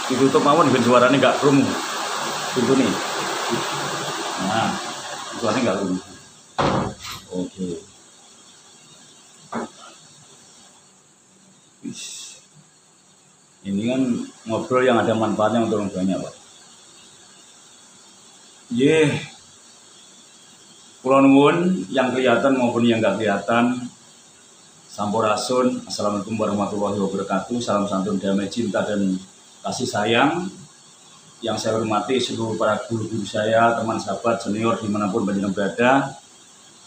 ditutup mawon ben suaranya nggak krungu. Pintu nih. Nah, suaranya nggak krungu. Oke. Ini kan ngobrol yang ada manfaatnya untuk orang banyak, Pak. Kula nuwun yang kelihatan maupun yang nggak kelihatan. Sampurasun. Assalamualaikum warahmatullahi wabarakatuh. Salam santun, damai, cinta dan kasih sayang. Yang saya hormati seluruh para guru-guru saya, teman sahabat, senior dimanapun panjenengan berada.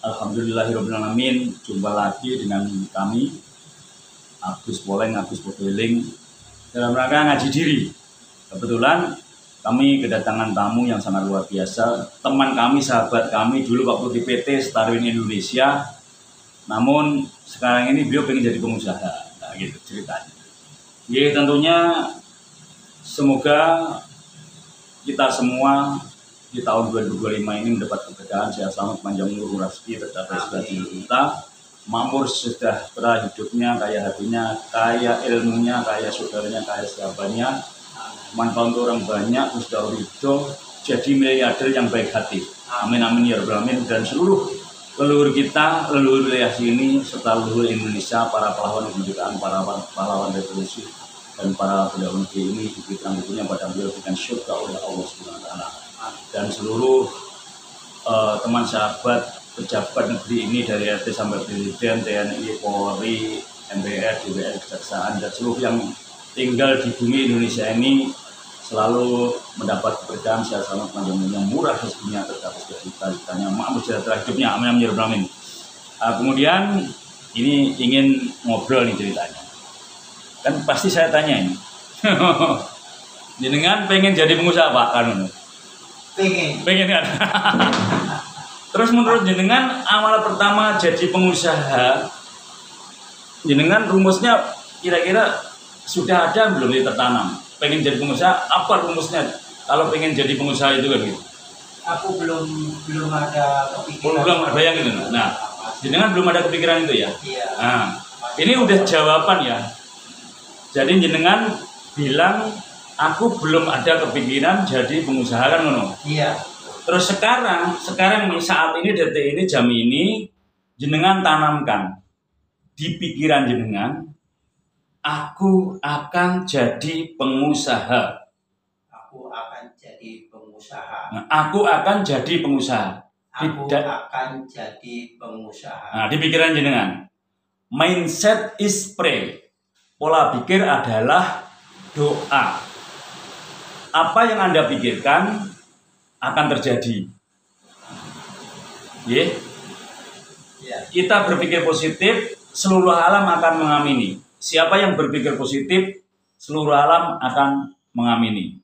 Alhamdulillahirobbilalamin. Jumpa lagi dengan kami, Agus Poleng, Agus Podeling, dalam rangka ngaji diri. Kebetulan kami kedatangan tamu yang sangat luar biasa. Teman kami, sahabat kami dulu waktu di PT Starwin Indonesia. Namun sekarang ini beliau pengen jadi pengusaha. Nah, gitu ceritanya. Tentunya semoga kita semua di tahun 2025 ini mendapat keberkahan, sehat selamat, panjang umur, rezeki, tercapai segala kita, makmur sejahtera hidupnya, kaya hatinya, kaya ilmunya, kaya saudaranya, kaya sahabatnya, manfaat untuk orang banyak, sudah ridho, jadi miliarder yang baik hati. Amin amin ya rabbal alamin. Dan seluruh leluhur kita, leluhur wilayah sini, serta leluhur Indonesia, para pahlawan kemerdekaan, para pahlawan revolusi, dan para pendahulu ini diberikan hidupnya pada beliau dengan syurga oleh Allah Subhanahu wa Ta'ala. Dan seluruh teman sahabat pejabat negeri ini dari RT sampai Presiden, TNI, Polri, MPR, DPR, Kejaksaan, dan seluruh yang tinggal di bumi Indonesia ini selalu mendapat keberkahan, sehat selamat, panjang umur, murah rezekinya, tercapai cita-citanya, makmur sejahtera hidupnya. Amin amin ya rabbal alamin. Kemudian ini ingin ngobrol nih ceritanya. Kan pasti saya tanya ini. Jenengan pengen jadi pengusaha Pak kan? Pengen kan? Terus menurut jenengan awal pertama jadi pengusaha, jenengan rumusnya kira-kira sudah ada belum tertanam? Pengen jadi pengusaha, apa rumusnya? Kalau pengen jadi pengusaha itu kan gitu? Aku belum ada kepikiran. Belum ada yang gitu. Nah, jenengan belum ada kepikiran itu ya? Iya. Nah, ini udah jawaban ya. Jadi jenengan bilang aku belum ada kepikiran jadi pengusaha kan ngono? Iya. Terus sekarang saat ini, detik ini, jam ini, jenengan tanamkan di pikiran jenengan, aku akan jadi pengusaha. Aku akan jadi pengusaha. Nah, aku akan jadi pengusaha. Aku akan jadi pengusaha. Nah, di pikiran jenengan, mindset is pray. Pola pikir adalah doa. Apa yang Anda pikirkan akan terjadi. Yeah. Kita berpikir positif, seluruh alam akan mengamini. Siapa yang berpikir positif, seluruh alam akan mengamini.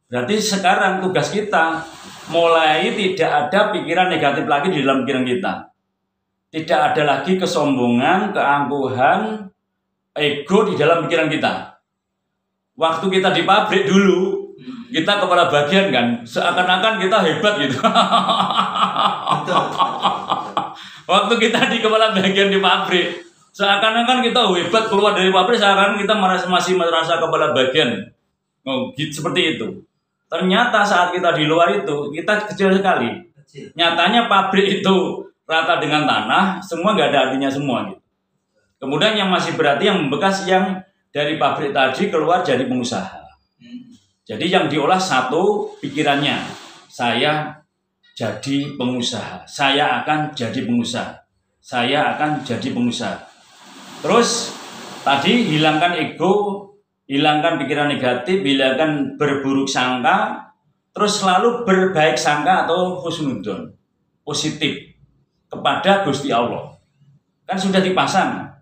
Berarti sekarang tugas kita mulai tidak ada pikiran negatif lagi di dalam pikiran kita. Tidak ada lagi kesombongan, keangkuhan, ego di dalam pikiran kita. Waktu kita di pabrik dulu, kita kepala bagian kan, seakan-akan kita hebat gitu. Waktu kita di kepala bagian di pabrik, seakan-akan kita hebat, keluar dari pabrik, seakan-akan kita masih merasa kepala bagian. Oh, gitu, seperti itu. Ternyata saat kita di luar itu, kita kecil sekali. Nyatanya pabrik itu rata dengan tanah, semua nggak ada artinya semua gitu. Kemudian yang masih berarti yang membekas yang dari pabrik tadi keluar jadi pengusaha. Jadi yang diolah satu pikirannya, saya jadi pengusaha, saya akan jadi pengusaha, saya akan jadi pengusaha. Terus tadi hilangkan ego, hilangkan pikiran negatif, hilangkan berburuk sangka, terus selalu berbaik sangka atau husnudzon, positif kepada Gusti Allah. Kan sudah dipasang.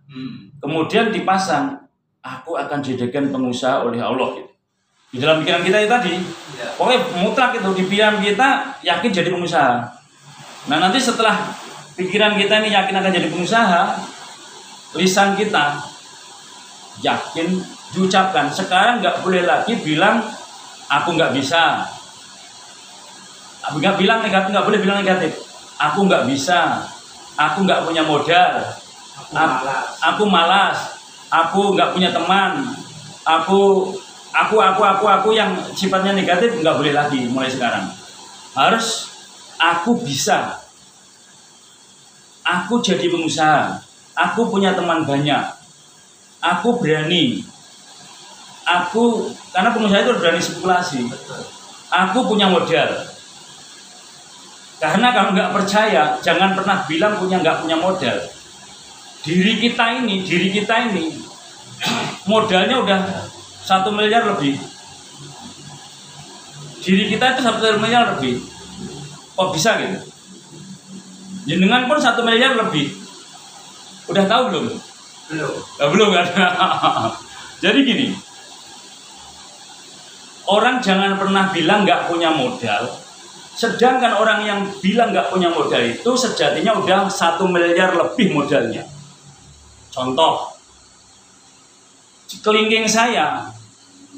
Kemudian dipasang, aku akan dijadikan pengusaha oleh Allah gitu. Di dalam pikiran kita itu tadi, pokoknya mutlak itu di pikiran kita yakin jadi pengusaha. Nah nanti setelah pikiran kita ini yakin akan jadi pengusaha, lisan kita yakin diucapkan. Sekarang nggak boleh lagi bilang aku nggak bisa. Nggak bilang negatif, nggak boleh bilang negatif. Aku nggak bisa, aku nggak punya modal. Aku malas, aku nggak punya teman, aku aku yang sifatnya negatif nggak boleh lagi mulai sekarang. Harus aku bisa. Aku jadi pengusaha. Aku punya teman banyak. Aku berani. Karena pengusaha itu berani spekulasi. Aku punya modal. Karena kalau nggak percaya, jangan pernah bilang nggak punya modal. Diri kita ini modalnya udah 1 miliar lebih. Diri kita itu 1 miliar lebih. Kok bisa gitu? Jenengan pun 1 miliar lebih. Udah tahu belum? Belum kan? Jadi gini, orang jangan pernah bilang nggak punya modal. Sedangkan orang yang bilang nggak punya modal itu sejatinya udah 1 miliar lebih modalnya. Contoh, kelingking saya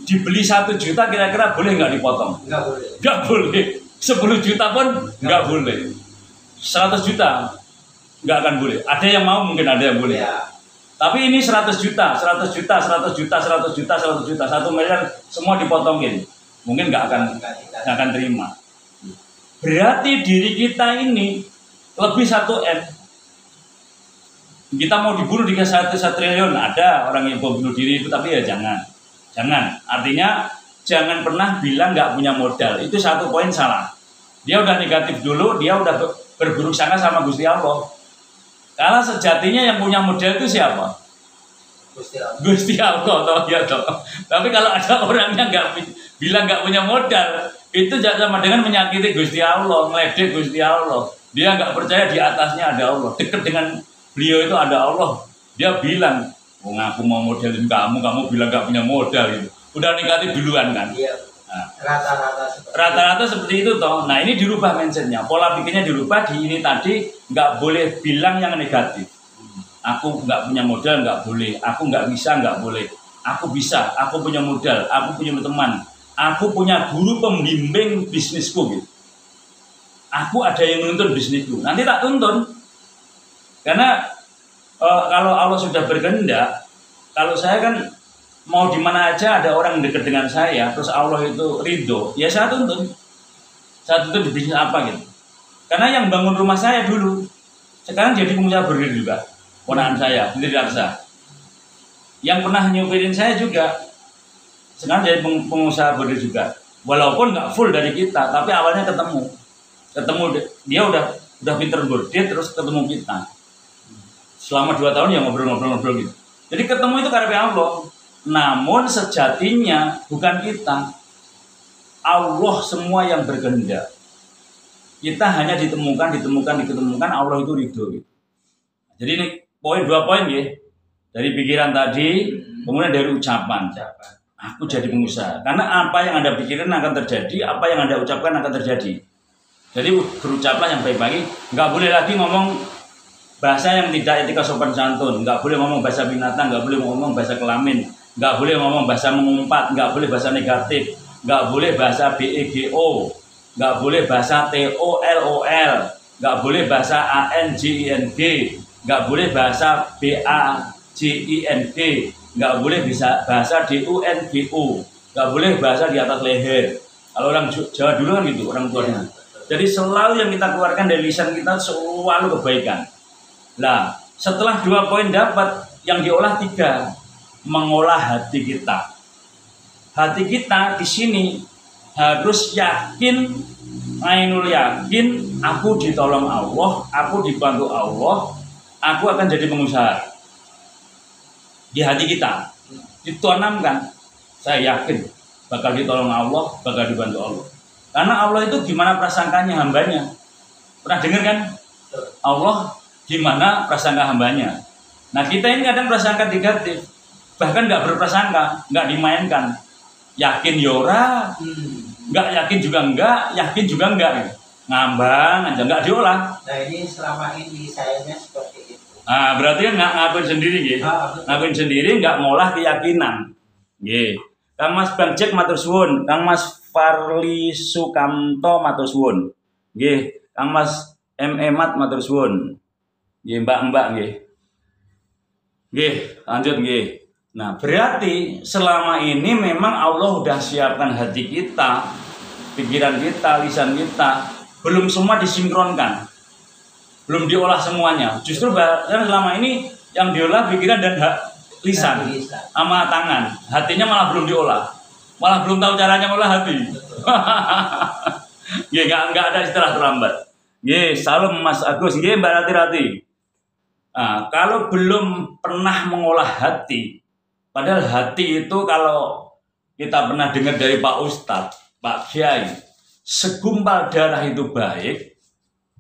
dibeli 1 juta kira-kira boleh nggak dipotong? Nggak boleh. 10 juta pun nggak boleh. 100 juta nggak akan boleh. Ada yang mau, mungkin ada yang boleh. Ya. Tapi ini 100 juta, 100 juta, 100 juta, 100 juta, 100 juta, 1 miliar semua dipotongin. Mungkin nggak akan terima. Berarti diri kita ini lebih 1 M. Kita mau dibunuh dengan 1 triliun, ada orang yang mau bunuh diri itu, tapi ya jangan. Artinya jangan pernah bilang nggak punya modal. Itu 1 poin salah. Dia udah negatif dulu, dia udah berburuk sangka sama Gusti Allah. Karena sejatinya yang punya modal itu siapa? Gusti Allah toh, ya toh. Tapi kalau ada orang yang bilang nggak punya modal, itu sama dengan menyakiti Gusti Allah, meledek Gusti Allah. Dia nggak percaya di atasnya ada Allah. Dekat dengan beliau itu ada Allah. Dia bilang, aku mau modelin kamu bilang nggak punya modal gitu. Udah negatif duluan kan? Iya. Nah, rata-rata seperti itu toh. Nah, ini dirubah mindsetnya, pola pikirnya dirubah. Di ini tadi nggak boleh bilang yang negatif. Aku nggak punya modal, nggak boleh. Aku nggak bisa, nggak boleh. Aku bisa. Aku punya modal. Aku punya teman. Aku punya guru pembimbing bisnisku gitu. Aku ada yang menuntun bisnisku. Nanti tak tuntun. Karena kalau Allah sudah berkehendak, kalau saya kan mau di mana aja ada orang dekat dengan saya, terus Allah itu ridho, ya saya tuntun. Saya tuntun di bisnis apa gitu. Karena yang bangun rumah saya dulu, sekarang jadi pengusaha burger juga. Ponakan saya, Hendri Raksa. Yang pernah nyupirin saya juga, sekarang jadi pengusaha burger juga. Walaupun nggak full dari kita, tapi awalnya ketemu dia udah pinter burger, terus ketemu kita. Selama 2 tahun ya ngobrol-ngobrol gitu. Jadi ketemu itu karena Allah. Namun sejatinya bukan kita. Allah semua yang berkehendak. Kita hanya ditemukan, Allah itu ridho. Jadi ini 2 poin ya. Dari pikiran tadi, kemudian dari ucapan. Aku jadi pengusaha. Karena apa yang Anda pikirin akan terjadi, apa yang Anda ucapkan akan terjadi. Jadi berucaplah yang baik-baik. Nggak boleh lagi ngomong bahasa yang tidak etika sopan santun. Nggak boleh ngomong bahasa binatang, nggak boleh ngomong bahasa kelamin. Nggak boleh ngomong bahasa mengumpat, nggak boleh bahasa negatif, nggak boleh bahasa BEGO, nggak boleh bahasa TOLOL, nggak boleh bahasa ANJING, nggak boleh bahasa BAJING, nggak boleh bahasa DUNGU, nggak boleh bahasa di atas leher. Kalau orang Jawa dulu kan gitu, orang tuanya. Jadi selalu yang kita keluarkan dari lisan kita selalu kebaikan. Nah, setelah 2 poin dapat, yang diolah 3. Mengolah hati kita. Hati kita di sini harus yakin, ainul yakin, aku ditolong Allah, aku dibantu Allah, aku akan jadi pengusaha. Di hati kita ditanamkan, saya yakin bakal ditolong Allah, bakal dibantu Allah. Karena Allah itu gimana prasangkanya hambanya? Pernah dengar kan? Allah gimana prasangka hambanya? Nah, kita ini kadang prasangka negatif. Bahkan nggak berprasangka, nggak dimainkan. Yakin yora, nggak yakin juga enggak, yakin juga enggak. Ngambang aja, nggak diolah. Nah, ini selama ini sayanya seperti itu. Nah, berarti kan nggak ngakuin sendiri gitu. Ngakuin sendiri, nggak ngolah keyakinan. Gitu. Kang Mas Bang Jack matur suwun, Kang Mas Farli Sukamto matur suwun. Nggih, Kang Mas M Emat matur suwun. Nggih, Mbak nggih. Nggih, lanjut nggih. Nah, berarti selama ini memang Allah udah siapkan hati kita, pikiran kita, lisan kita, belum semua disinkronkan, belum diolah semuanya. Justru bahkan selama ini yang diolah pikiran dan lisan sama tangan, hatinya malah belum diolah, malah belum tahu caranya ngolah hati. Ya nggak ada istilah terlambat. Ya, salam Mas Agus, ya Mbak Rati-Rati. Nah, kalau belum pernah mengolah hati, padahal hati itu kalau kita pernah dengar dari Pak Ustadz, Pak Kiai, segumpal darah itu baik,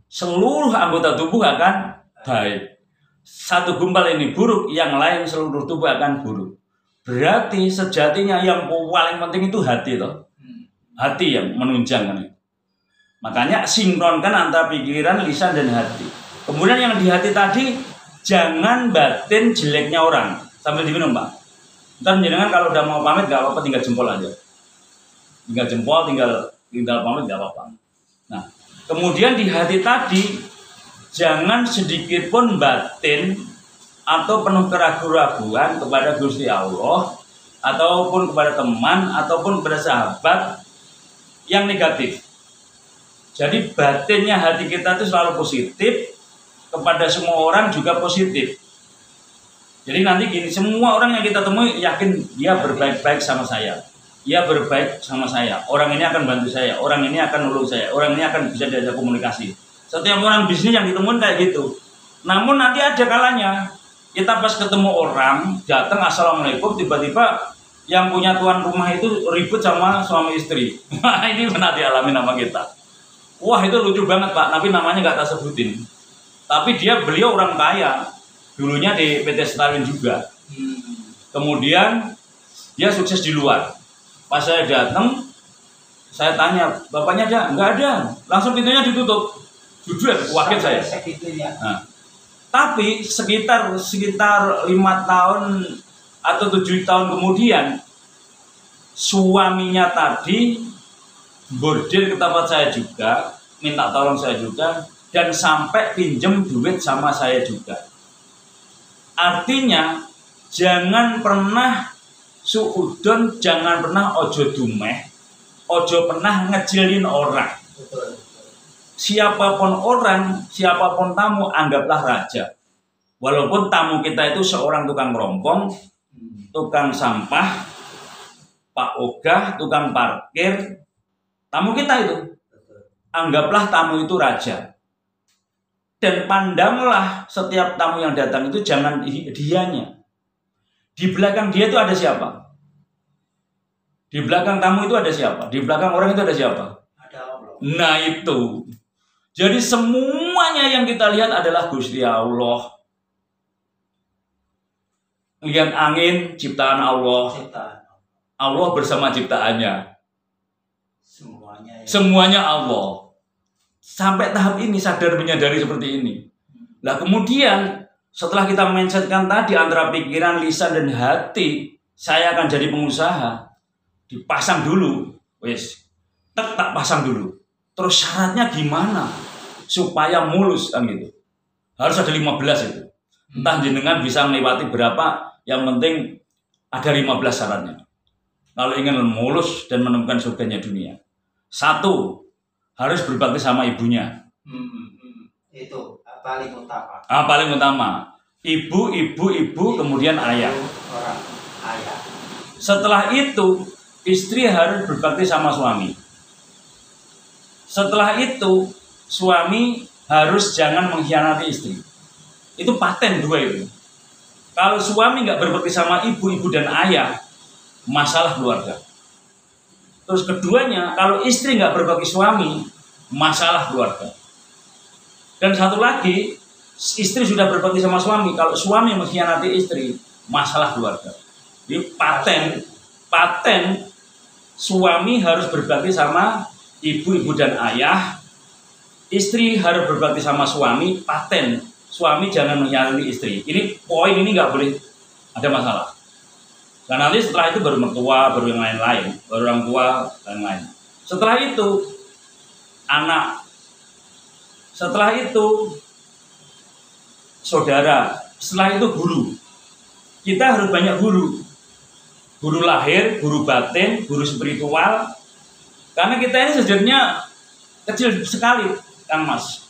seluruh anggota tubuh akan baik. Satu gumpal ini buruk, yang lain seluruh tubuh akan buruk. Berarti sejatinya yang paling penting itu hati toh. Hati yang menunjang kan. Makanya sinkronkan antara pikiran, lisan dan hati. Kemudian yang di hati tadi, jangan batin jeleknya orang. Sambil diminum, Pak. Ntar jenengan kalau udah mau pamit gak apa-apa, tinggal jempol aja. Tinggal jempol, tinggal pamit gak apa-apa. Nah, kemudian di hati tadi jangan sedikit pun batin atau penuh keraguan-raguan kepada Gusti Allah ataupun kepada teman ataupun kepada sahabat yang negatif. Jadi batinnya hati kita itu selalu positif, kepada semua orang juga positif. Jadi nanti gini, semua orang yang kita temui yakin dia berbaik-baik sama saya. Dia berbaik sama saya. Orang ini akan bantu saya. Orang ini akan nolong saya. Orang ini akan bisa diajak komunikasi. Setiap orang bisnis yang ditemuin kayak gitu. Namun nanti ada kalanya kita pas ketemu orang datang assalamualaikum, tiba-tiba yang punya tuan rumah itu ribut sama suami istri. Ini pernah dialami nama kita. Wah, itu lucu banget Pak. Tapi namanya nggak tak sebutin. Tapi beliau orang kaya, dulunya di PT Starwin juga. Kemudian dia sukses di luar. Pas saya datang, saya tanya, bapaknya ada? Nggak ada. Langsung pintunya ditutup. Jujur, wakil saya. Nah, tapi sekitar 5 tahun atau 7 tahun kemudian, suaminya tadi bordir ke tempat saya juga, minta tolong saya juga, dan sampai pinjem duit sama saya juga. Artinya jangan pernah suudon, jangan pernah ojo dumeh, ojo pernah ngecilin orang. Siapapun orang, siapapun tamu, anggaplah raja. Walaupun tamu kita itu seorang tukang rompong, tukang sampah, Pak Ogah, tukang parkir, tamu kita itu, anggaplah tamu itu raja. Dan pandanglah setiap tamu yang datang itu jangan dianya. Di belakang dia itu ada siapa? Di belakang tamu itu ada siapa? Di belakang orang itu ada siapa? Ada Allah. Nah itu. Jadi semuanya yang kita lihat adalah Gusti Allah. Lihat angin, ciptaan Allah. Allah bersama ciptaannya. Semuanya Allah. Sampai tahap ini sadar menyadari seperti ini. Nah kemudian setelah kita mindsetkan tadi antara pikiran, lisan dan hati, saya akan jadi pengusaha. Dipasang dulu, wes, tak pasang dulu. Terus syaratnya gimana supaya mulus kan gitu? Harus ada 15 itu. Entah jenengan bisa melewati berapa, yang penting ada 15 syaratnya. Kalau ingin mulus dan menemukan surganya dunia. 1, harus berbakti sama ibunya. Itu paling utama. Paling utama. Ibu, kemudian ayah. Orang ayah. Setelah itu, istri harus berbakti sama suami. Setelah itu, suami harus jangan mengkhianati istri. Itu paten 2 itu. Kalau suami nggak berbakti sama ibu dan ayah, masalah keluarga. Terus keduanya, kalau istri nggak berbakti suami, masalah keluarga. Dan satu lagi, istri sudah berbakti sama suami, kalau suami mengkhianati istri, masalah keluarga. Jadi paten suami harus berbakti sama ibu dan ayah, istri harus berbakti sama suami, paten suami jangan mengkhianati istri. Ini poin ini nggak boleh ada masalah. Dan nanti setelah itu baru mertua, baru yang lain-lain, baru orang tua dan lain. Setelah itu anak, setelah itu saudara, setelah itu guru. Kita harus banyak guru. guru lahir, guru batin, guru spiritual. Karena kita ini sebenarnya kecil sekali, Kang Mas.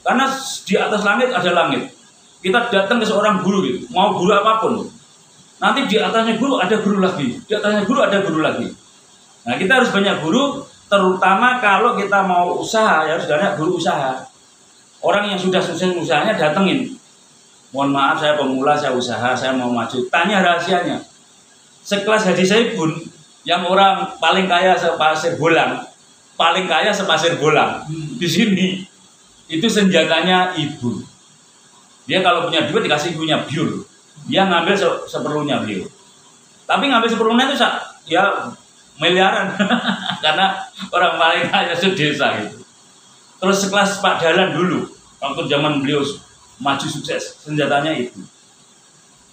Karena di atas langit ada langit. Kita datang ke seorang guru gitu, mau guru apapun. Nanti di atasnya guru ada guru lagi, di atasnya guru ada guru lagi. Nah, kita harus banyak guru, terutama kalau kita mau usaha, ya harus banyak guru usaha. Orang yang sudah sukses usahanya datengin. Mohon maaf, saya pemula, saya usaha, saya mau maju. Tanya rahasianya. Sekelas Haji Saibun, yang orang paling kaya sepasir bolang, paling kaya sepasir bolang. Di sini, itu senjatanya ibu. Dia kalau punya duit dikasih ibunya biur. Dia ngambil seperlunya beliau. Tapi ngambil seperlunya itu ya miliaran. Karena orang paling kaya desa gitu. Terus sekelas Pak Dahlan dulu, waktu zaman beliau maju sukses, senjatanya itu.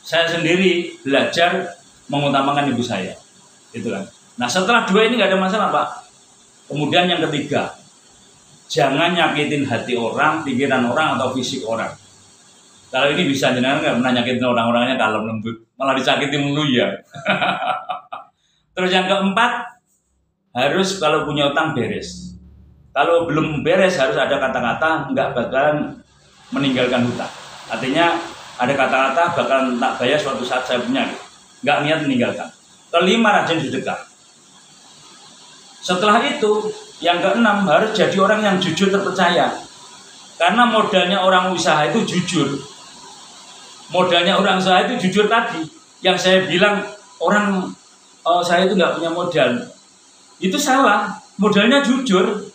Saya sendiri belajar mengutamakan ibu saya. Gitu kan. Nah, setelah dua ini nggak ada masalah, Pak. Kemudian yang ketiga, jangan nyakitin hati orang, pikiran orang, atau fisik orang. Kalau ini bisa, jenengan nggak pernah nyakitin orang-orangnya kalem lembut, malah disakitin mulu ya. Terus yang keempat, harus kalau punya utang beres. Kalau belum beres harus ada kata-kata nggak bakalan meninggalkan hutang. Artinya ada kata-kata bakalan tak bayar suatu saat saya punya, nggak niat meninggalkan. Kelima, rajin sedekah. Setelah itu, yang keenam, harus jadi orang yang jujur terpercaya. Karena modalnya orang usaha itu jujur. Modalnya orang usaha itu jujur tadi. Yang saya bilang, saya itu nggak punya modal. Itu salah. Modalnya jujur.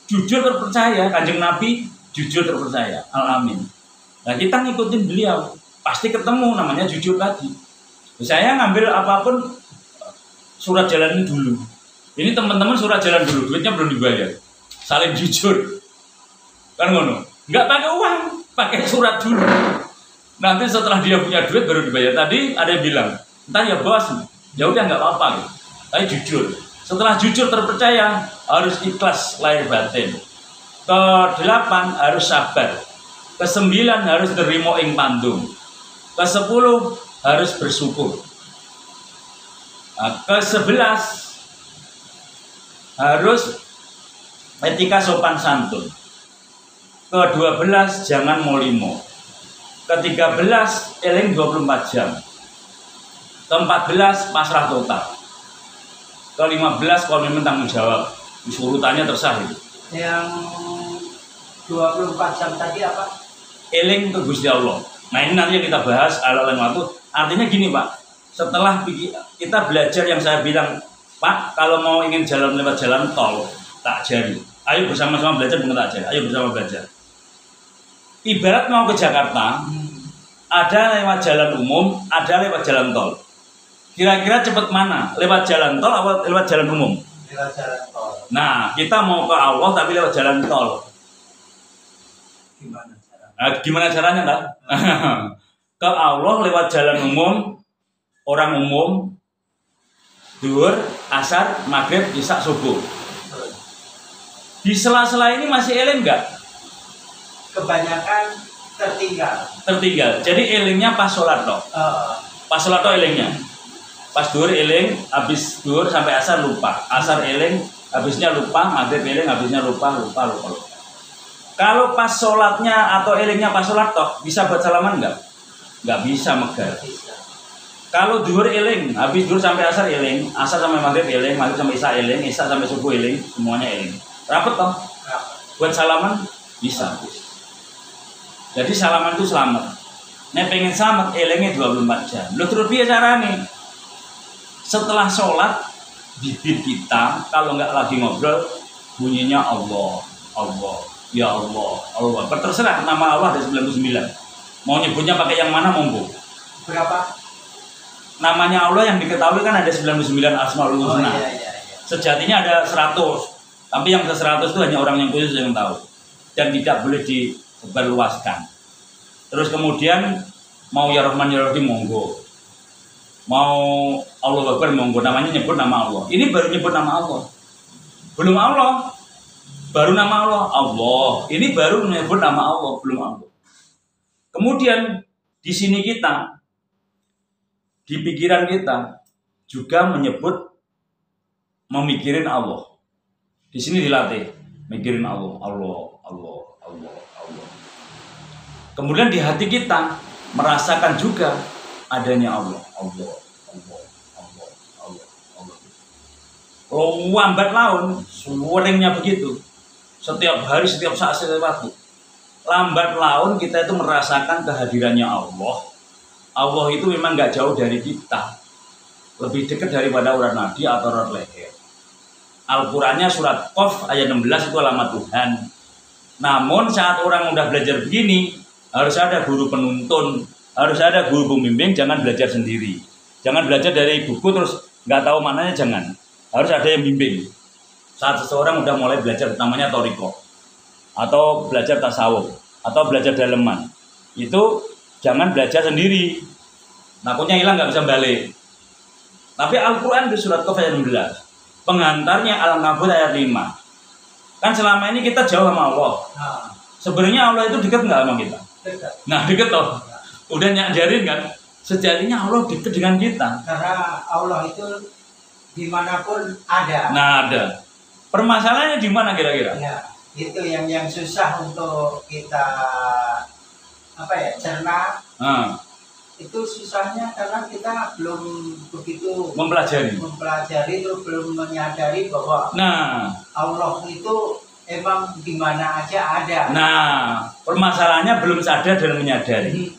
Jujur terpercaya. Kanjeng Nabi jujur terpercaya. Al-Amin. Nah, kita ngikutin beliau. Pasti ketemu namanya jujur tadi. Saya ngambil apapun surat jalan dulu. Ini teman-teman surat jalan dulu, duitnya belum dibayar. Saling jujur. Kan ngono. Nggak pakai uang, pakai surat dulu. Nanti setelah dia punya duit baru dibayar. Tadi ada yang bilang, "Entar ya bos." Ya udah nggak apa-apa gitu. Tapi jujur. Setelah jujur terpercaya, harus ikhlas lahir batin. Ke-8 harus sabar. Ke-9 harus nerimo ing pandung. Ke-10 harus bersyukur. Nah, ke-11 harus etika sopan santun. Ke-12 jangan molimo. Ke-13 eling 24 jam. Ke-14 pasrah total. Ke-15 komitmen tanggung jawab. Urutannya tersah itu. Yang 24 jam tadi apa? Eling ke Gusti Allah. Nah, ini nanti yang kita bahas ala-ala waktu. Artinya gini, Pak. Setelah kita belajar yang saya bilang, Pak, kalau mau ingin jalan lewat jalan tol, tak jari. Ayo bersama-sama belajar, bukan tak jari. Ayo bersama belajar. Ibarat mau ke Jakarta, ada lewat jalan umum, ada lewat jalan tol. Kira-kira cepat mana? Lewat jalan tol atau lewat jalan umum? Lewat jalan tol. Nah, kita mau ke Allah tapi lewat jalan tol. Gimana caranya? Nah, gimana caranya, tak? Ke Allah lewat jalan umum, orang umum, duhur, asar, maghrib, isya, subuh. Di sela-sela ini masih eling nggak? Kebanyakan tertinggal. Jadi elingnya pas sholat toh. Pas sholat toh elingnya. Pas duhur eling, habis duhur sampai asar lupa. Asar eling, habisnya lupa. Maghrib eling, habisnya lupa. Kalau pas sholatnya atau elingnya pas sholat toh, bisa buat salaman nggak? Nggak bisa, megar. Kalau duhur eling, habis duhur sampai asar eling, asar sampai maghrib eling, maghrib sampai isya eling, isya sampai subuh eling, semuanya eling. Rapet toh? Buat salaman bisa. Jadi salaman itu selamat. Nek pengen selamat, elengnya 24 jam. Lu terus biasa caranya. Setelah sholat, bibir kita kalau nggak lagi ngobrol, bunyinya Allah, Allah, ya Allah, Allah. Terserah, nama Allah ada 99. Mau nyebutnya pakai yang mana monggo. Berapa? Namanya Allah yang diketahui kan ada 99 Asmaul Husna. Iya. Sejatinya ada 100. Tapi yang ke 100 itu hanya orang yang khusus yang tahu. Dan tidak boleh disebarluaskan. Terus kemudian mau ya Rahman ya Rahim monggo. Mau Allah Akbar monggo, namanya nyebut nama Allah. Ini baru nyebut nama Allah. Belum Allah. Baru nama Allah, Allah. Ini baru menyebut nama Allah, belum Allah. Kemudian di sini kita, di pikiran kita, juga menyebut memikirin Allah. Di sini dilatih mikirin Allah, Allah, Allah, Allah, Allah. Kemudian di hati kita merasakan juga adanya Allah, Allah, Allah, Allah, Allah, Allah. Lambat laun, suaranya begitu. Setiap hari, setiap saat, setiap waktu. Lambat laun kita itu merasakan kehadirannya Allah. Allah itu memang nggak jauh dari kita, lebih dekat daripada urat nadi atau urat leher. Al-Qur'annya surat Qaf ayat 16 itu alamat Tuhan. Namun saat orang udah belajar begini, harus ada guru penuntun, harus ada guru pembimbing, jangan belajar sendiri. Jangan belajar dari buku terus nggak tahu mananya, jangan. Harus ada yang bimbing. Saat seseorang udah mulai belajar, namanya toriko, atau belajar tasawuf, atau belajar daleman, itu jangan belajar sendiri. Takutnya hilang nggak bisa balik. Tapi Al-Quran di surat Qaf ayat 16. Pengantarnya Al-Ankabut ayat 5. Kan selama ini kita jauh sama Allah. Sebenarnya Allah itu dekat nggak sama kita? Dekat. Nah dekat loh. Udah nyajarin kan? Sejatinya Allah dekat dengan kita. Karena Allah itu dimanapun ada. Nah ada. Permasalahannya di mana kira-kira? Ya, itu yang susah untuk kita cerna. Itu susahnya karena kita belum begitu mempelajari terus belum menyadari bahwa Allah itu emang di mana aja ada. Nah, permasalahannya belum sadar dan menyadari.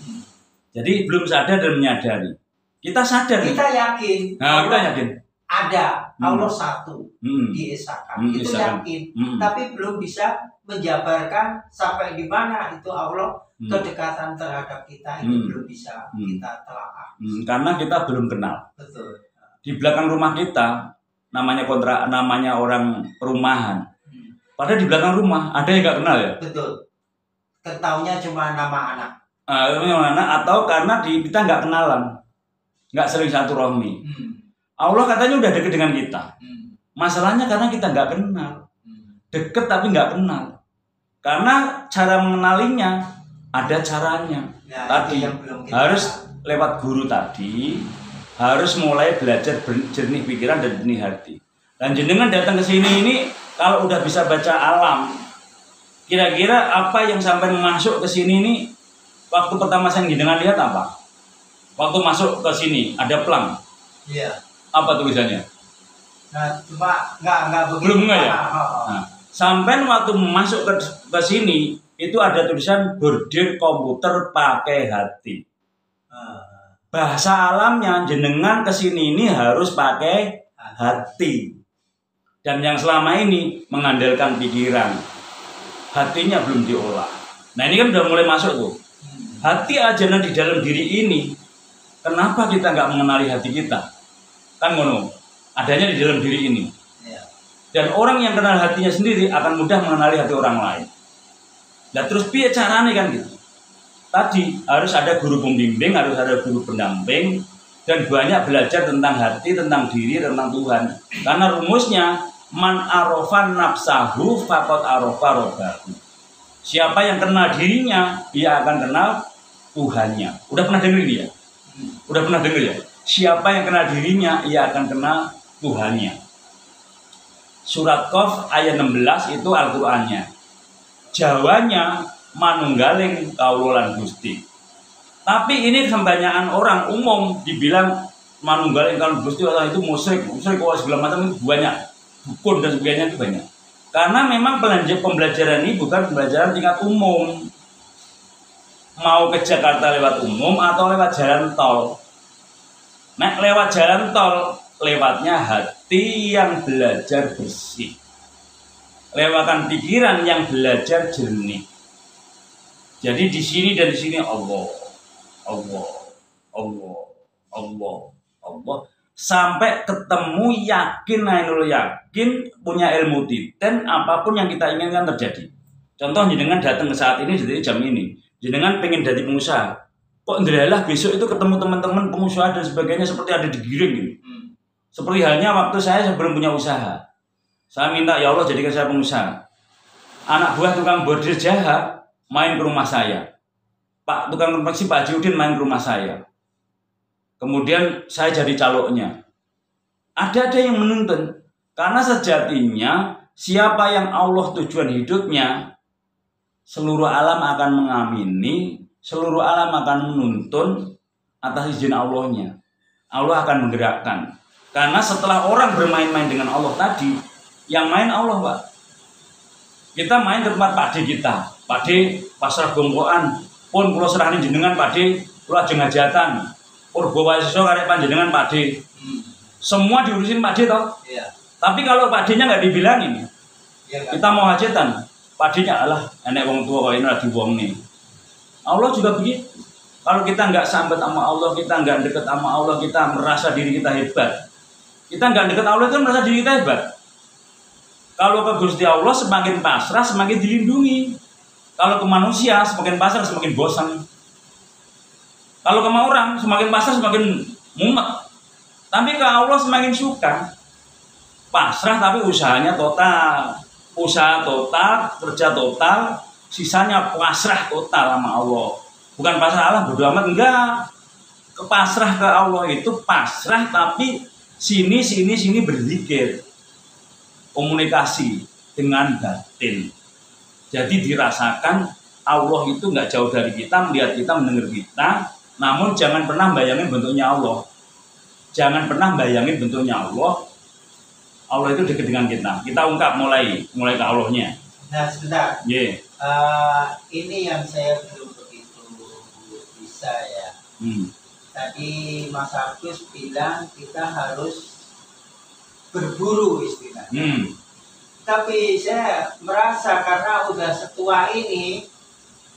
Jadi belum sadar dan menyadari. Kita sadar. Kita yakin. Nah, kita yakin. Ada Allah satu diesakan. Itu yakin. Tapi belum bisa menjabarkan sampai di mana itu Allah kedekatan terhadap kita itu belum bisa kita telaah. Karena kita belum kenal. Betul. Di belakang rumah kita namanya orang perumahan. Padahal di belakang rumah ada yang nggak kenal ya. Betul. Ketahunya cuma nama anak. Atau karena kita nggak kenalan, nggak sering satu rohmi. Allah katanya udah deket dengan kita. Masalahnya karena kita nggak kenal. Deket tapi nggak kenal. Karena cara mengenalinya ada caranya. Ya, tadi harus lewat guru tadi, harus mulai belajar jernih pikiran dan jernih hati. Dan jenengan datang ke sini ini kalau udah bisa baca alam, kira-kira apa yang sampai masuk ke sini ini? Waktu pertama saya jenengan lihat apa? Waktu masuk ke sini ada plang. Iya. Apa tulisannya? Nah, cuma nggak begitu. Belum nggak ya? Nah, sampai waktu masuk ke sini itu ada tulisan bordir komputer pakai hati. Bahasa alamnya jenengan kesini ini harus pakai hati. Dan yang selama ini mengandalkan pikiran, hatinya belum diolah. Nah ini kan udah mulai masuk tuh. Hati aja di dalam diri ini. Kenapa kita nggak mengenali hati kita? Kan ngono. Adanya di dalam diri ini. Dan orang yang kenal hatinya sendiri akan mudah mengenali hati orang lain. Nah terus piye caranya kan gitu. Tadi harus ada guru pembimbing, harus ada guru pendamping, dan banyak belajar tentang hati, tentang diri, tentang Tuhan. Karena rumusnya man arafan nafsahu faqad arafa rabbahu. Siapa yang kenal dirinya, dia akan kenal Tuhannya. Udah pernah dengar ini ya? Udah pernah dengar ya? Siapa yang kenal dirinya, ia akan kenal Tuhannya. Surat Qaf ayat 16 itu Al-Qur'annya. Jawanya manunggaling kaulolan Gusti. Tapi ini kebanyakan orang umum dibilang manunggaling kaulolan Gusti orang itu musyrik segala macam itu banyak. Dukun dan sebagainya itu banyak. Karena memang pembelajaran ini bukan pembelajaran tingkat umum. Mau ke Jakarta lewat umum atau lewat jalan tol. Nah, lewat jalan tol, lewatnya hati yang belajar bersih. Lewatkan pikiran yang belajar jernih. Jadi di sini dan di sini Allah, Allah, Allah, Allah, Allah. Sampai ketemu yakin, ainul yakin, punya ilmu titen, apapun yang kita inginkan terjadi. Contoh jenengan datang ke saat ini dari jam ini, jenengan pengen jadi pengusaha. Kok ndelalah besok itu ketemu teman-teman pengusaha dan sebagainya seperti ada digiring gitu. Seperti halnya waktu saya sebelum punya usaha. Saya minta ya Allah jadikan saya pengusaha. Anak buah tukang bordir jahat main ke rumah saya. Pak tukang konveksi Pak Haji Udin main ke rumah saya. Kemudian saya jadi caloknya. Ada yang menuntun. Karena sejatinya siapa yang Allah tujuan hidupnya, seluruh alam akan mengamini, seluruh alam akan menuntun atas izin Allahnya. Allah akan menggerakkan. Karena setelah orang bermain-main dengan Allah tadi, yang main Allah, Pak. Kita main ke tempat Pakde kita. Pakde pasrah bongkoan, pun kula serahni jenengan Pakde, kula ajeng hajatan. Purba wasiso karek panjenengan Pakde. Semua diurusin Pakde toh? Iya. Tapi kalau Pakdenya nggak dibilangin, Ya, kita mau hajatan, Pakdenya alah enek wong tua kok ini lagi wong nih. Allah juga begitu. Kalau kita nggak sambat sama Allah, kita nggak deket sama Allah, kita merasa diri kita hebat. Kita nggak deket Allah itu merasa diri kita hebat. Kalau ke Gusti Allah semakin pasrah, semakin dilindungi. Kalau ke manusia semakin pasrah, semakin bosan. Kalau ke orang semakin pasrah, semakin mumet. Tapi ke Allah semakin suka. Pasrah tapi usahanya total. Usaha total, kerja total, sisanya pasrah total sama Allah. Bukan pasrah Allah bodo amat, enggak. Kepasrah ke Allah itu pasrah tapi sini berzikir. Komunikasi dengan batin. Jadi dirasakan Allah itu nggak jauh dari kita, melihat kita, mendengar kita. Namun jangan pernah bayangin bentuknya Allah. Jangan pernah bayangin bentuknya Allah. Allah itu dekat dengan kita. Kita ungkap mulai ke Allahnya. Nah sebentar. Yeah. Ini yang saya belum begitu bisa ya. Tadi Mas Agus bilang kita harus berburu istilahnya. Tapi saya merasa karena udah setua ini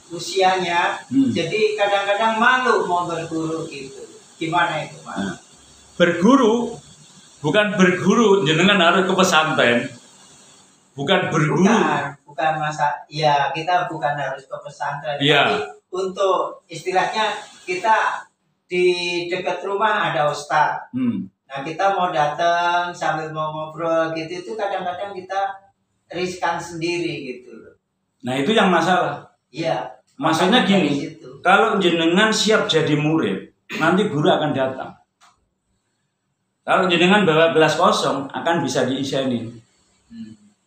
usianya, jadi kadang-kadang malu mau berburu gitu. Gimana itu, Mas? Berguru bukan berguru, jenengan harus ke pesantren. Bukan berguru. Bukan masa. Ya kita bukan harus ke pesantren. Ya. Tapi untuk istilahnya kita di dekat rumah ada ustadz. Nah kita mau datang sambil mau ngobrol gitu, itu kadang-kadang kita riskan sendiri gitu. Nah itu yang masalah. Iya. Maksudnya gini, kalau jenengan siap jadi murid, nanti guru akan datang. Kalau jenengan bawa gelas kosong, akan bisa diisenin.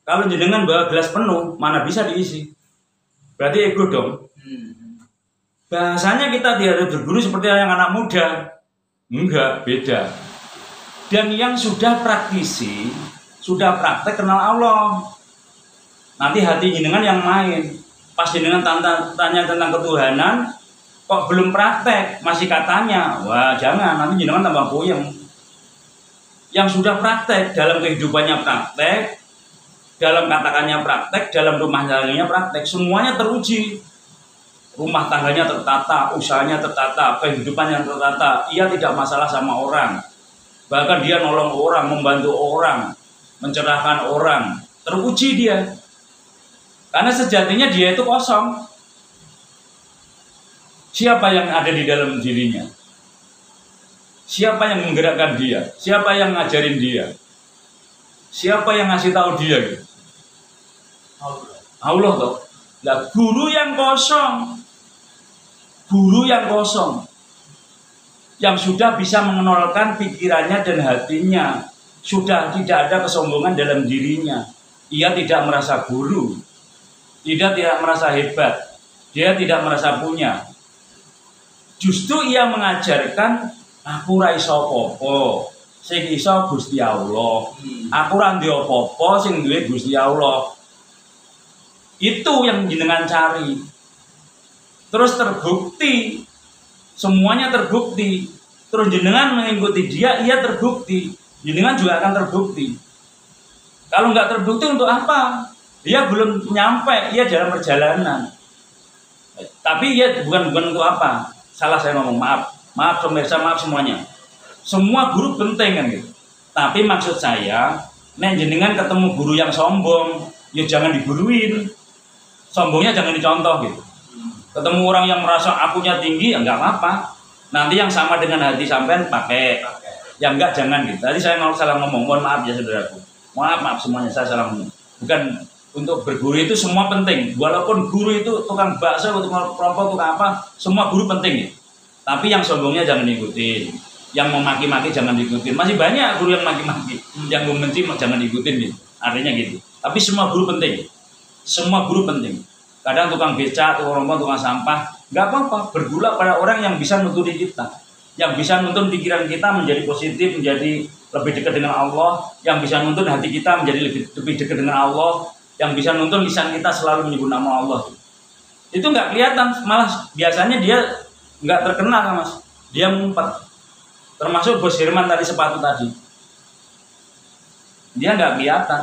Kalau jenengan bawa gelas penuh, mana bisa diisi? Berarti ego dong. Bahasanya kita tidak berguru seperti yang anak muda. Enggak, beda. Dan yang sudah praktisi, sudah praktek kenal Allah. Nanti hati jenengan yang main. Pas jenengan tanya tentang ketuhanan, kok belum praktek, masih katanya. Wah jangan, nanti jenengan tambah puyeng. Yang sudah praktek, dalam kehidupannya praktek, dalam katakannya praktek, dalam rumah tangganya praktek, semuanya teruji. Rumah tangganya tertata, usahanya tertata, kehidupannya tertata. Ia tidak masalah sama orang. Bahkan dia nolong orang, membantu orang, mencerahkan orang. Teruji dia. Karena sejatinya dia itu kosong. Siapa yang ada di dalam dirinya? Siapa yang menggerakkan dia? Siapa yang ngajarin dia? Siapa yang ngasih tahu dia? Allah toh. Lah guru yang kosong. Guru yang kosong. Yang sudah bisa mengenalkan pikirannya dan hatinya. Sudah tidak ada kesombongan dalam dirinya. Ia tidak merasa guru. Dia tidak merasa hebat. Dia tidak merasa punya. Justru ia mengajarkan, aku ra iso apa-apa. Sing iso Gusti Allah. Aku ra ndek apa-apa, sing duwe Gusti Allah. Itu yang jenengan cari. Terus terbukti. Semuanya terbukti. Terus jenengan mengikuti dia, ia terbukti. Jenengan juga akan terbukti. Kalau nggak terbukti untuk apa? Dia belum nyampe, ia dalam perjalanan. Tapi ia bukan untuk apa? Salah saya ngomong, maaf pemirsa, maaf semuanya. Semua guru penting kan gitu. Tapi maksud saya, nek jenengan ketemu guru yang sombong, ya jangan diguruin. Sombongnya jangan dicontoh gitu. Ketemu orang yang merasa akunya tinggi, ya nggak apa-apa. Nanti yang sama dengan hati sampean pakai. Yang enggak jangan gitu. Tadi saya mau salah ngomong, mohon maaf ya saudaraku. Maaf semuanya, saya salah ngomong. Bukan untuk berguru itu semua penting. Walaupun guru itu tukang bakso, tukang kelompok, tukang apa, semua guru penting. Tapi yang sombongnya jangan ikutin. Yang memaki-maki jangan diikutin. Masih banyak guru yang maki-maki, yang membenci jangan diikutin gitu. Artinya gitu. Tapi semua guru penting. Semua guru penting. Kadang tukang beca, tukang rombong, tukang sampah, nggak apa-apa. Bergula pada orang yang bisa nuntuni kita, yang bisa nuntun pikiran kita menjadi positif, menjadi lebih dekat dengan Allah, yang bisa nuntun hati kita menjadi lebih dekat dengan Allah, yang bisa nuntun lisan kita selalu menyebut nama Allah. Itu nggak kelihatan, malah biasanya dia nggak terkenal, Mas. Dia ngumpet. Termasuk Bos Herman tadi, sepatu tadi. Dia nggak kelihatan.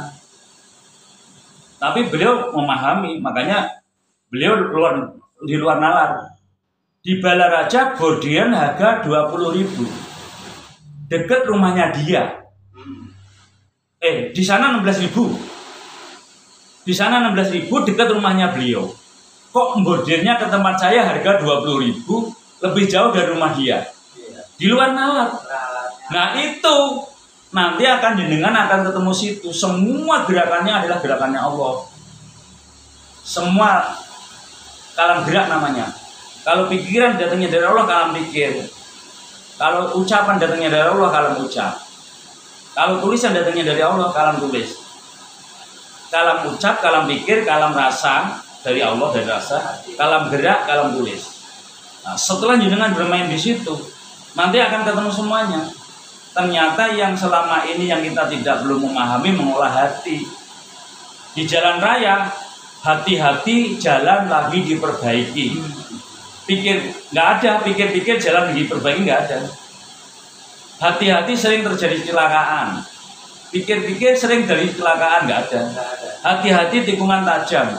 Tapi beliau memahami, makanya beliau di luar nalar. Di Balaraja Gordian harga 20.000. Dekat rumahnya dia. Di sana 16.000. Di sana 16.000 dekat rumahnya beliau. Kok bordirnya ke tempat saya harga 20.000 lebih jauh dari rumah dia? Di luar nalar. Nah itu nanti akan akan ketemu situ. Semua gerakannya adalah gerakannya Allah. Semua kalam gerak namanya. Kalau pikiran datangnya dari Allah, kalam pikir. Kalau ucapan datangnya dari Allah, kalam ucap. Kalau tulisan datangnya dari Allah, kalam tulis. Kalam ucap, kalam pikir, kalam rasa dari Allah, dari rasa. Kalam gerak, kalam tulis. Nah, setelah jenengan bermain di situ, nanti akan ketemu semuanya. Ternyata yang selama ini yang kita belum memahami mengolah hati. Di jalan raya, hati-hati jalan lagi diperbaiki. Nggak ada, pikir-pikir jalan lagi diperbaiki, nggak ada. Hati-hati sering terjadi kecelakaan. Pikir-pikir sering dari kecelakaan, nggak ada. Hati-hati tikungan tajam,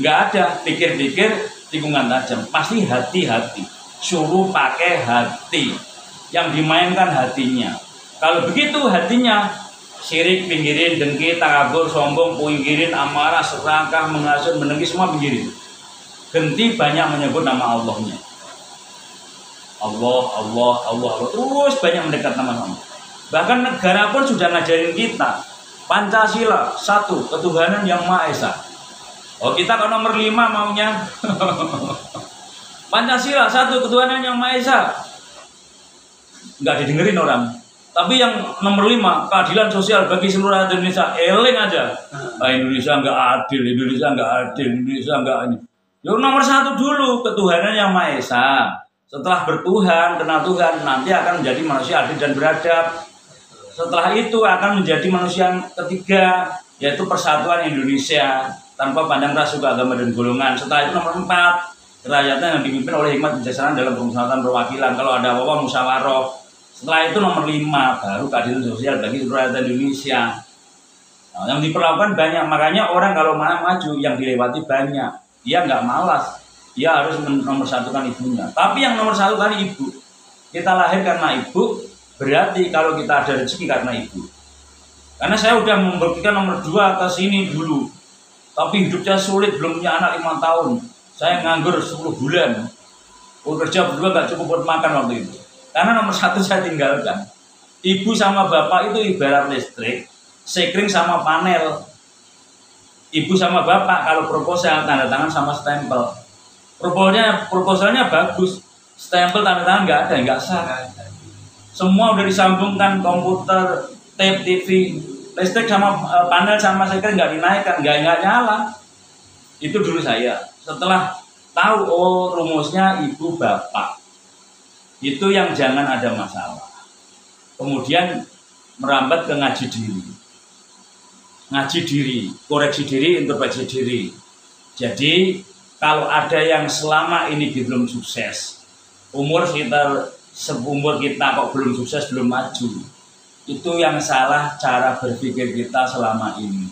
nggak ada. Pikir-pikir tikungan tajam, pasti hati-hati. Suruh pakai hati. Yang dimainkan hatinya. Kalau begitu hatinya, syirik pinggirin, dengki, takabur, sombong, pinggirin, amarah, serakah, menghasut, mendengki, semua pinggirin. Genti banyak menyebut nama Allahnya. Allah, Allah, Allah, Allah. Terus banyak mendekat nama Allah. Bahkan negara pun sudah ngajarin kita Pancasila, satu, ketuhanan yang Maha Esa. Oh, kita ke nomor 5 maunya. Pancasila, satu, ketuhanan yang Maha Esa. Nggak didengerin orang. Tapi yang nomor 5, keadilan sosial bagi seluruh rakyat Indonesia, eling aja. Indonesia nggak adil, Indonesia nggak adil, Indonesia nggak ini. Yang nomor 1 dulu, ketuhanan yang Maha Esa. Setelah bertuhan, kenal Tuhan, nanti akan menjadi manusia adil dan beradab. Setelah itu akan menjadi manusia yang ketiga, yaitu persatuan Indonesia tanpa pandang ras, suku, agama, dan golongan. Setelah itu nomor 4, kerakyatan yang dipimpin oleh hikmat bijaksanaan dalam permusyawaratan perwakilan. Kalau ada apa-apa musyawarah. Setelah itu nomor 5, baru keadilan sosial bagi seluruh rakyat Indonesia. Nah, yang diperlakukan banyak, makanya orang kalau maju yang dilewati banyak. Dia nggak malas, dia harus nomor 1-kan ibunya. Tapi yang nomor 1 tadi ibu. Kita lahir karena ibu, berarti kalau kita ada rezeki karena ibu. Karena saya udah membuktikan nomor 2 ke sini dulu. Tapi hidupnya sulit, belum punya anak 5 tahun. Saya nganggur 10 bulan. Kerja berdua gak cukup buat makan waktu itu. Karena nomor 1 saya tinggalkan. Ibu sama bapak itu ibarat listrik, sekring sama panel. Ibu sama bapak kalau proposal tanda tangan sama stempel. Proposalnya bagus, stempel tanda tangan nggak ada, nggak sah. Semua udah disambungkan, komputer, tape, TV, listrik sama panel sama sekring nggak dinaikkan, nggak nyala. Itu dulu saya. Setelah tahu rumusnya ibu bapak, itu yang jangan ada masalah. Kemudian merambat ke ngaji diri. Ngaji diri, koreksi diri, introspeksi diri. Jadi kalau ada yang selama ini belum sukses, umur kita kok belum sukses, belum maju, itu yang salah cara berpikir kita selama ini.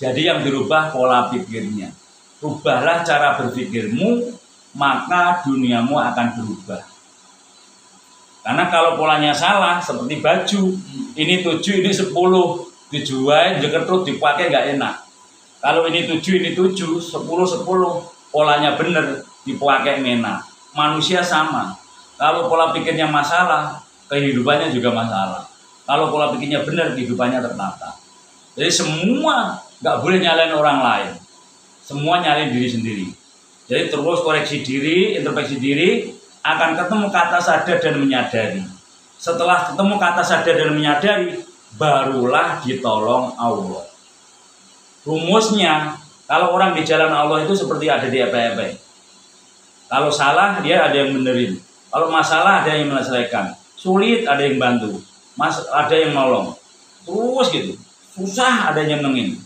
Jadi yang dirubah pola pikirnya. Rubahlah cara berpikirmu, maka duniamu akan berubah. Karena kalau polanya salah, seperti baju, ini 7, ini 10, dijual, diketrut, dipakai nggak enak. Kalau ini 7, ini 7, 10, 10, polanya benar, dipakai enak. Manusia sama. Kalau pola pikirnya masalah, kehidupannya juga masalah. Kalau pola pikirnya benar, kehidupannya tertata. Jadi semua nggak boleh nyalain orang lain. Semua nyalain diri sendiri. Jadi terus koreksi diri, introspeksi diri, akan ketemu kata sadar dan menyadari. Setelah ketemu kata sadar dan menyadari, barulah ditolong Allah. Rumusnya, kalau orang di jalan Allah itu seperti ada di EP-EP. Kalau salah, dia ada yang benerin. Kalau masalah, ada yang menyelesaikan. Sulit, ada yang bantu. Ada yang nolong. Terus gitu. Susah, ada yang nengin.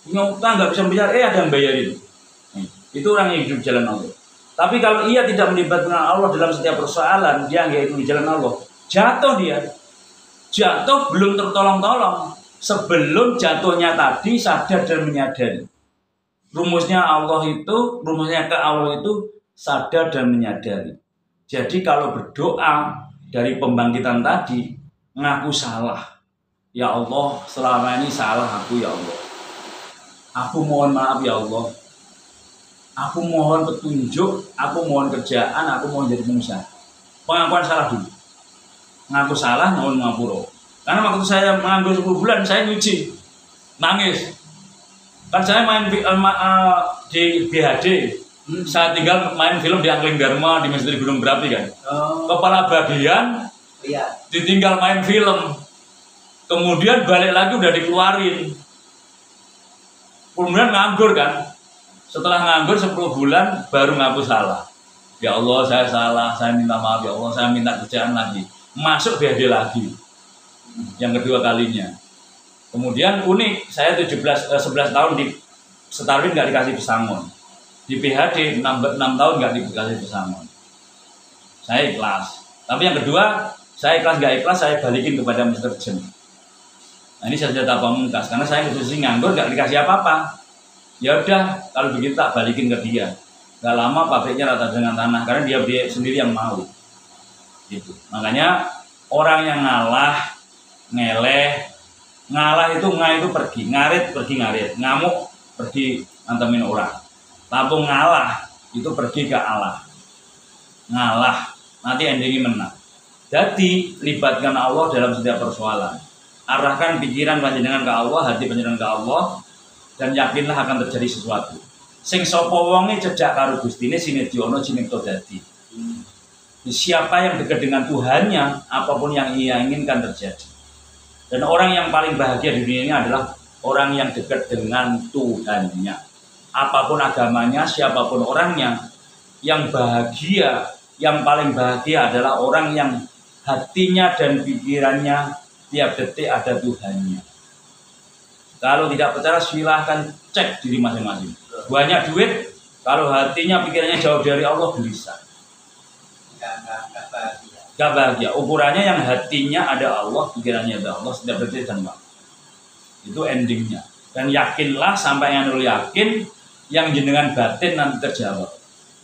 Punya utang, nggak bisa bayar, ada yang bayarin. Itu orang yang hidup di jalan Allah. Tapi kalau ia tidak melibatkan Allah dalam setiap persoalan, dia nggak itu di jalan Allah. Jatuh dia. Jatuh belum tertolong-tolong. Sebelum jatuhnya tadi sadar dan menyadari. Rumusnya ke Allah itu sadar dan menyadari. Jadi kalau berdoa dari pembangkitan tadi, ngaku salah. Ya Allah, selama ini salah aku ya Allah. Aku mohon maaf ya Allah. Aku mohon petunjuk, aku mohon kerjaan, aku mohon jadi pengusaha. Pengakuan salah dulu. Ngaku salah, mohon ngapura. Karena waktu saya menganggur 10 bulan, saya nyuci. Nangis. Kan saya main di BHD. Saya tinggal main film di Angling Dharma, di Misteri Gunung Berapi kan. Kepala bagian, ditinggal main film. Kemudian balik lagi udah dikeluarin. Kemudian nganggur kan. Setelah nganggur 10 bulan baru ngaku salah. Ya Allah saya salah, saya minta maaf ya Allah, saya minta kerjaan lagi. Masuk BHD lagi. Yang kedua kalinya. Kemudian unik, saya 11 tahun di Starwin nggak dikasih pesangon. Di PHD 6 tahun nggak dikasih pesangon. Saya ikhlas. Tapi yang kedua, saya ikhlas nggak ikhlas, saya balikin kepada Mr. Jen. Nah ini senjata pamungkas, karena saya khususnya nganggur nggak dikasih apa-apa. Ya udah, kalau begitu tak balikin ke dia. Gak lama pabriknya rata dengan tanah, karena dia sendiri yang mau. Gitu. Makanya orang yang ngalah, ngeleh, itu pergi, ngarit pergi ngarit, ngamuk pergi nantemin orang. Tapi ngalah itu pergi ke Allah. Ngalah, nanti endingnya menang. Jadi libatkan Allah dalam setiap persoalan. Arahkan pikiran panjenengan ke Allah, hati panjenengan ke Allah, dan yakinlah akan terjadi sesuatu. Sing sapa wonge cedhak karo Gustine sinedyono cinipta dadi. Siapa yang dekat dengan Tuhannya, apapun yang ia inginkan terjadi. Dan orang yang paling bahagia di dunia ini adalah orang yang dekat dengan Tuhannya. Apapun agamanya, siapapun orangnya, yang bahagia, yang paling bahagia adalah orang yang hatinya dan pikirannya tiap detik ada Tuhannya. Kalau tidak percaya silahkan cek diri masing-masing. Banyak duit, kalau hatinya pikirannya jauh dari Allah gelisah. Gak bahagia. Ukurannya yang hatinya ada Allah, pikirannya ada Allah, setiap detik dan waktu. Itu endingnya. Dan yakinlah sampai yang dulu yakin, yang jenengan batin nanti terjawab.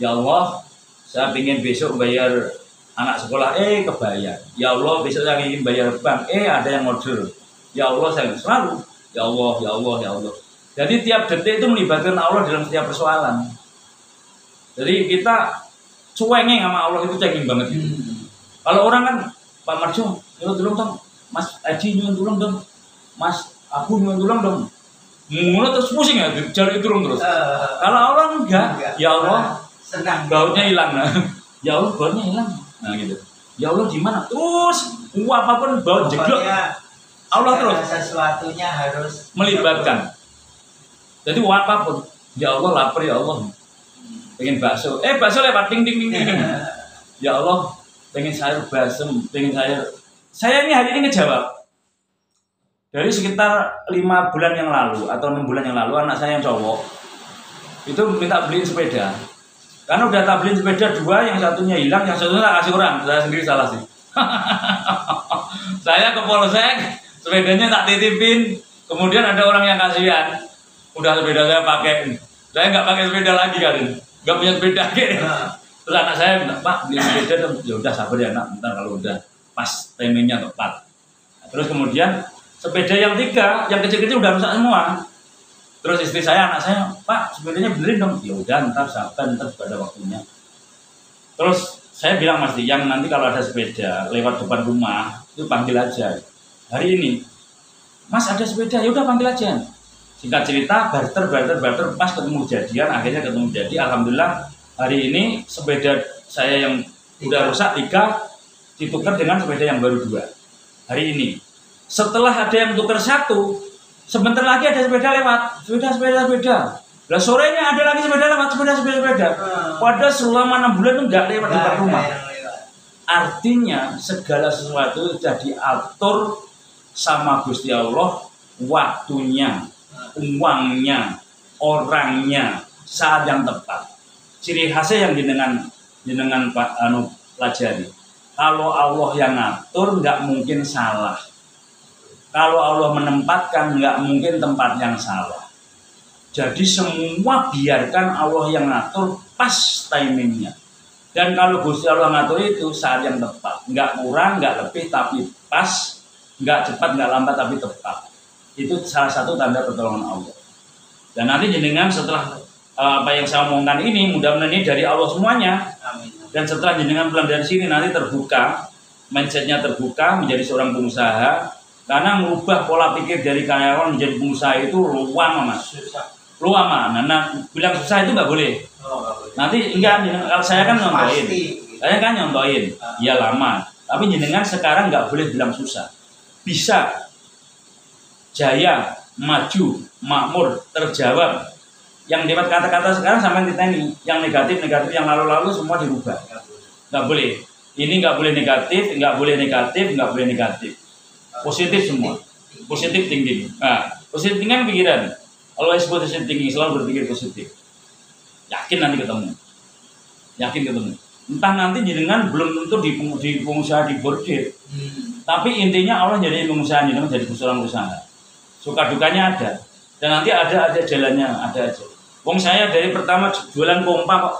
Ya Allah, saya ingin besok bayar anak sekolah, kebayar. Ya Allah, besok saya ingin bayar bank, ada yang order. Ya Allah, saya selalu. Ya Allah, ya Allah, ya Allah. Jadi tiap detik itu melibatkan Allah dalam setiap persoalan. Jadi kita cuengeng sama Allah itu cengeng banget. Kalau orang kan, Pak Marjo, nyuruh tolong dong, Mas Edi nyuruh tolong dong, Mas Abu nyuruh tolong dong. Mulai terus pusing ya, cari turun terus. Kalau orang enggak, ya Allah, senang. Bautnya hilang. Ya Allah, bautnya hilang. Nah gitu. Ya Allah gimana? Terus, apapun baut jeglok. Allah terus. Sesuatunya harus melibatkan. Jadi apapun, ya Allah lapar ya Allah. Pengen bakso. Bakso lewat ting ting ting ting. Ya Allah, pengen sayur basem, pengen sayur. Saya ini hari ini ngejawab. Dari sekitar 5 bulan yang lalu atau 6 bulan yang lalu, anak saya yang cowok itu minta beliin sepeda. Karena udah tak beliin sepeda 2, yang satunya hilang, yang satunya tak kasih orang. Saya sendiri salah sih. Saya ke Polsek, sepedanya tak titipin. Kemudian ada orang yang kasihan, udah sepeda saya pakai. Saya nggak pakai sepeda lagi kan, nggak punya sepeda. Terus anak saya minta, Pak beli sepeda dong. Ya udah sabar ya nak, bentar kalau udah pas timingnya tepat. Terus kemudian sepeda yang 3, yang kecil-kecil udah rusak semua. Terus istri saya, anak saya, Pak sepedanya benerin dong. Ya udah, ntar sabar, ntar pada waktunya. Terus saya bilang Mas yang nanti kalau ada sepeda lewat depan rumah itu panggil aja. Hari ini, Mas ada sepeda, ya udah panggil aja. Singkat cerita, barter, pas ketemu jadian, akhirnya ketemu jadi. Alhamdulillah hari ini sepeda saya yang Udah rusak 3, ditukar dengan sepeda yang baru 2 hari ini. Setelah ada yang tukar 1, sebentar lagi ada sepeda lewat, sepeda. Lah sorenya ada lagi sepeda lewat, sepeda. Padahal selama 6 bulan itu nggak lewat di depan rumah. Artinya segala sesuatu sudah diatur sama Gusti Allah, waktunya, uangnya, orangnya, saat yang tepat. Ciri khasnya yang jenengan pelajari. Kalau Allah yang ngatur nggak mungkin salah. Kalau Allah menempatkan nggak mungkin tempat yang salah. Jadi semua biarkan Allah yang ngatur pas timingnya. Dan kalau Gusti Allah ngatur itu saat yang tepat, nggak kurang, nggak lebih, tapi pas, nggak cepat, nggak lambat, tapi tepat. Itu salah satu tanda pertolongan Allah. Dan nanti jenengan setelah apa yang saya omongkan ini, mudah-mudahan ini dari Allah semuanya. Dan setelah jenengan pulang dari sini nanti terbuka, mindsetnya terbuka menjadi seorang pengusaha. Karena merubah pola pikir dari karyawan menjadi pengusaha itu luang, Mas. Luang, nah, bilang susah itu nggak boleh. Nanti enggak, kalau saya kan nyontoin. Saya kan nyontoin, ya lama. Tapi jenengan sekarang nggak boleh bilang susah. Bisa jaya, maju, makmur, terjawab. Yang dapat kata-kata sekarang sampai ditanya, yang negatif, yang lalu-lalu semua dirubah. Nggak boleh. Ini nggak boleh negatif, nggak boleh negatif. Positif semua. Positif thinking. Nah, positif thinking pikiran. Always positive thinking, selalu berpikir positif. Yakin nanti ketemu. Entah nanti jenengan belum tentu di pengusaha di bordir. Tapi intinya Allah jadi pengusaha, jenengan jadi seorang usaha. Suka dukanya ada. Dan nanti ada jalannya, ada aja. Wong saya dari pertama jualan pompa kok.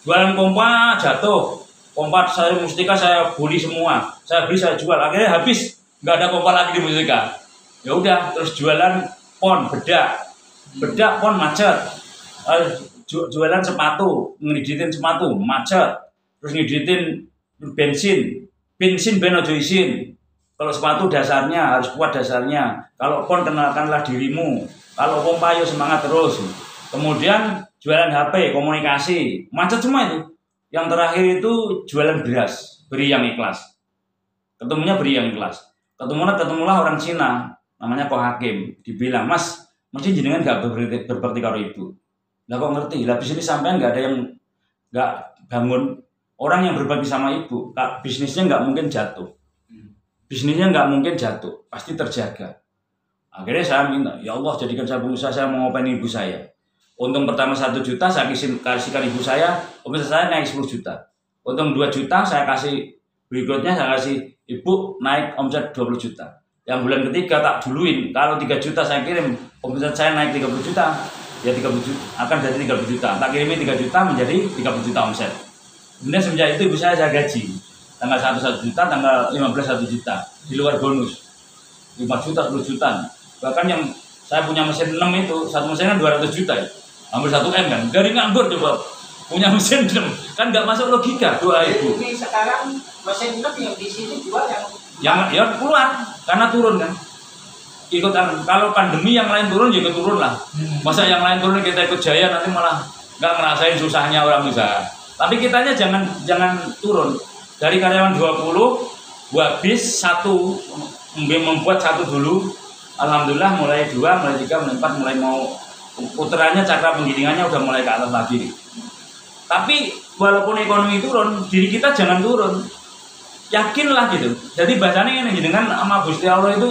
Jualan pompa jatuh. Pompa saya Mustika saya beli semua. Saya beli, saya jual. Akhirnya habis. Nggak ada pompa lagi di Mustika. Ya udah, terus jualan pon, bedak pon macet. Jualan sepatu, ngeditin sepatu macet. Terus ngeditin bensin ben ojo isin. Kalau sepatu dasarnya harus kuat dasarnya. Kalau pon kenalkanlah dirimu. Kalau pompa ayo semangat terus. Kemudian jualan HP, komunikasi, macet semua itu. Yang terakhir itu jualan beras, beri yang ikhlas. Ketemunya beri yang ikhlas. Ketemulah orang Cina, namanya Ko Hakim. Dibilang, Mas, mesti jenengan gak berbakti karo ibu. Lah kok ngerti? Lah bisnis sampean gak ada yang gak bangun. Orang yang berbakti sama ibu, bisnisnya gak mungkin jatuh. Pasti terjaga. Akhirnya saya minta, ya Allah jadikan saya pengusaha, saya mau ngapain ibu saya. Untung pertama 1 juta saya kasihkan ibu saya, omset saya naik 10 juta. Untung 2 juta saya kasih, berikutnya saya kasih ibu naik omset 20 juta. Yang bulan ketiga tak duluin, kalau 3 juta saya kirim, omset saya naik 30 juta, ya 30 juta, akan jadi 30 juta. Tak kirimin 3 juta menjadi 30 juta omset. Kemudian semenjak itu ibu saya gaji. Tanggal 1 juta, tanggal 15 1 juta. Di luar bonus. 5 juta, 10 juta. Bahkan yang saya punya mesin 6 itu, satu mesin kan 200 juta ya. Hampir 1 M kan. Dari nganggur coba. Punya mesin 6. Kan nggak masuk logika doa ibu. Jadi sekarang mesin 6 yang di sini jual yang ya keluar karena turun kan. Ikutan kalau pandemi yang lain turun juga turun lah. Masa yang lain turun kita ikut jaya nanti malah nggak ngerasain susahnya orang usaha. Tapi kitanya jangan turun. Dari karyawan 20 habis 1 membuat 1 dulu. Alhamdulillah mulai 2, mulai 3, mulai 4, mulai mau puterannya cakra penggilingannya udah mulai ke atas lagi. Tapi walaupun ekonomi turun, diri kita jangan turun. Yakinlah gitu. Jadi bahasanya ini dengan sama Gusti Allah itu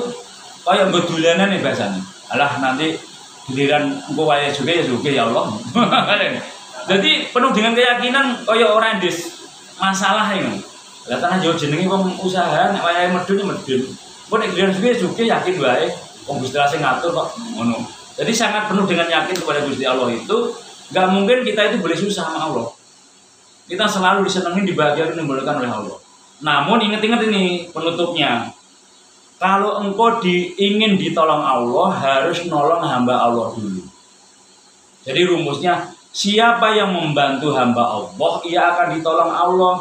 kayak bedulanan nih bahasanya. Alah nanti giliran engko wae juga ya Allah. Jadi penuh dengan keyakinan kayak orang des masalah ini. Lah tanah yo jenenge wong usaha nek wayahe medun. Kok nek giliran juga yakin wae wong Gusti Allah sing ngatur kok ngono. Jadi sangat penuh dengan yakin kepada Gusti Allah itu nggak mungkin kita itu boleh susah sama Allah. Kita selalu disenengin, dibahagiakan, dimulakan oleh Allah. Namun ingat-ingat ini penutupnya. Kalau engkau ingin ditolong Allah, harus nolong hamba Allah dulu. Jadi rumusnya, siapa yang membantu hamba Allah, ia akan ditolong Allah.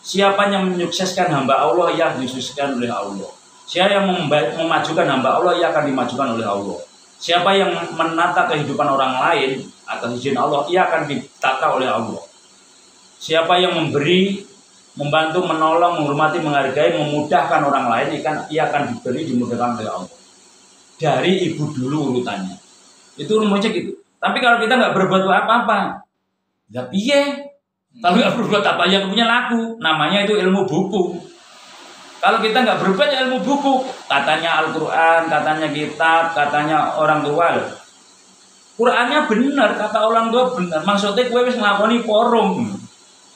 Siapa yang menyukseskan hamba Allah, ia akan disukseskan oleh Allah. Siapa yang memajukan hamba Allah, ia akan dimajukan oleh Allah. Siapa yang menata kehidupan orang lain atas izin Allah, ia akan ditata oleh Allah. Siapa yang memberi membantu, menolong, menghormati, menghargai, memudahkan orang lain, ia akan diberi, dimudahkan oleh Allah. Dari ibu dulu urutannya. Itu rumusnya gitu. Tapi kalau kita nggak berbuat apa-apa, ya piye? Kalau nggak berbuat apa yang punya laku, namanya itu ilmu buku. Kalau kita nggak berbuat ya ilmu buku, katanya Al-Quran, katanya kitab, katanya orang tua. Qurannya benar, kata orang tua benar. Maksudnya gue wis ngelakoni forum.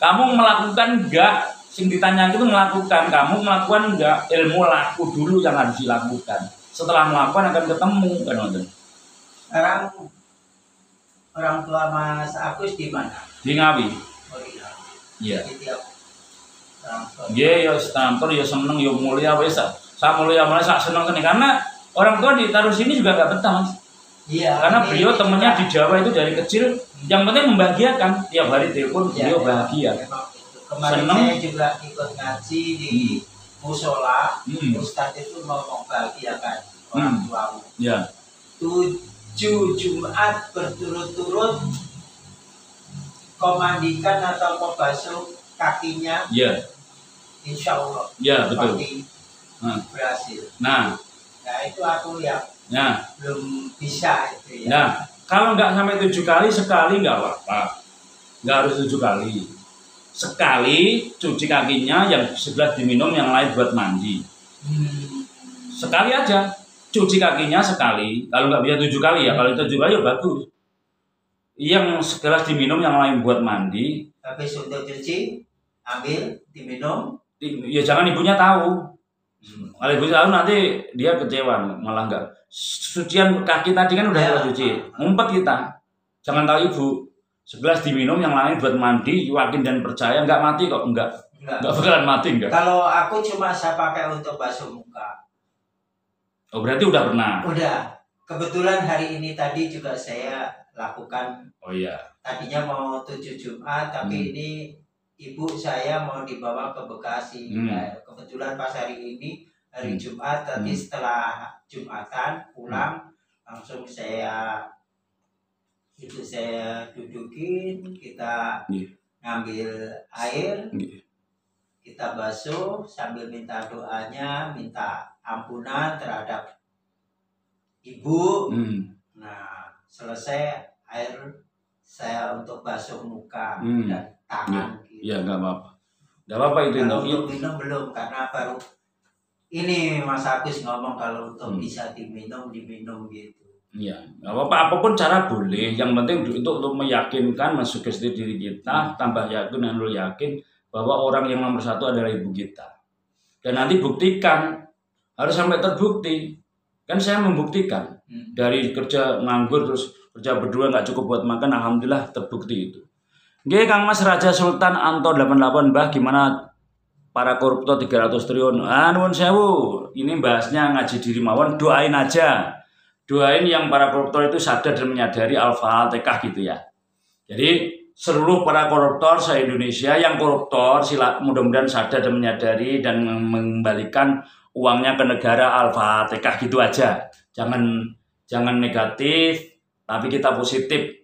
Kamu melakukan enggak? Sing ditanya itu melakukan. Kamu melakukan enggak? Ilmu laku dulu yang harus dilakukan. Setelah melakukan akan ketemu kan, nonton. Sekarang orang tua Mas Agus di mana? Di Ngawi. Oh iya. Iya. Jadi Iya, ya stampor, ya seneng, ya mulia, wes. Saya mulia, saya seneng karena orang tua ditaruh sini juga nggak betah, Mas. Iya. Karena beliau temennya di Jawa itu dari kecil, yang penting membahagiakan. Tiap hari telepon, beliau bahagia. Kemarin seneng. saya juga ikut ngaji di musola. Ustadz itu mau membahagiakan orang tuamu. Ya. 7 Jumat berturut-turut kau mandikan atau kau basuh kakinya. Ya. Insya Allah. Ya, betul. Berhasil. Nah itu aku yang belum bisa itu ya. Nah, kalau nggak sampai 7 kali, sekali nggak apa-apa. Nggak harus 7 kali. Sekali cuci kakinya, yang sebelah diminum, yang lain buat mandi. Sekali aja cuci kakinya sekali. Kalau nggak bisa 7 kali ya, kalau 7 kali ya bagus. Yang segelas diminum, yang lain buat mandi. Habis untuk cuci, ambil, diminum. Ya jangan ibunya tahu. Kalau ibu tahu nanti dia kecewa, malah enggak. Sucian kaki tadi kan udah kita cuci, ngumpet kita. Jangan tahu ibu. Segelas diminum, yang lain buat mandi, yakin dan percaya, enggak mati kok, enggak bakalan mati enggak. Kalau aku cuma saya pakai untuk basuh muka. Oh berarti udah pernah? Udah. Kebetulan hari ini tadi juga saya lakukan. Oh iya. Tadinya mau 7 Jumat, tapi ini ibu saya mau dibawa ke Bekasi. Nah, kebetulan pas hari ini hari Jumat, tadi setelah Jumatan pulang langsung saya dudukin, kita ngambil air, kita basuh sambil minta doanya, minta ampunan terhadap ibu. Nah, selesai air saya untuk basuh muka dan tangan. Ya nggak apa-apa. Nggak apa-apa itu. Kalau untuk minum belum, karena baru ini Mas Agus ngomong kalau untuk bisa diminum gitu. Iya, nggak apa-apa. Apapun cara boleh. Yang penting untuk meyakinkan, mensugesti diri kita, tambah yakin dan lu yakin bahwa orang yang nomor 1 adalah ibu kita. Dan nanti buktikan, harus sampai terbukti. Kan saya membuktikan dari kerja nganggur terus kerja berdua nggak cukup buat makan, alhamdulillah terbukti itu. Oke, Kang Mas Raja Sultan Anto 88, Mbah, gimana para koruptor 300 triliun? Nuwun sewu, ini bahasnya ngaji diri mawon, doain aja. Doain yang para koruptor itu sadar dan menyadari Al-Fatihah gitu ya. Jadi seluruh para koruptor se-Indonesia yang koruptor mudah-mudahan sadar dan menyadari dan mengembalikan uangnya ke negara, Al-Fatihah gitu aja. Jangan negatif, tapi kita positif.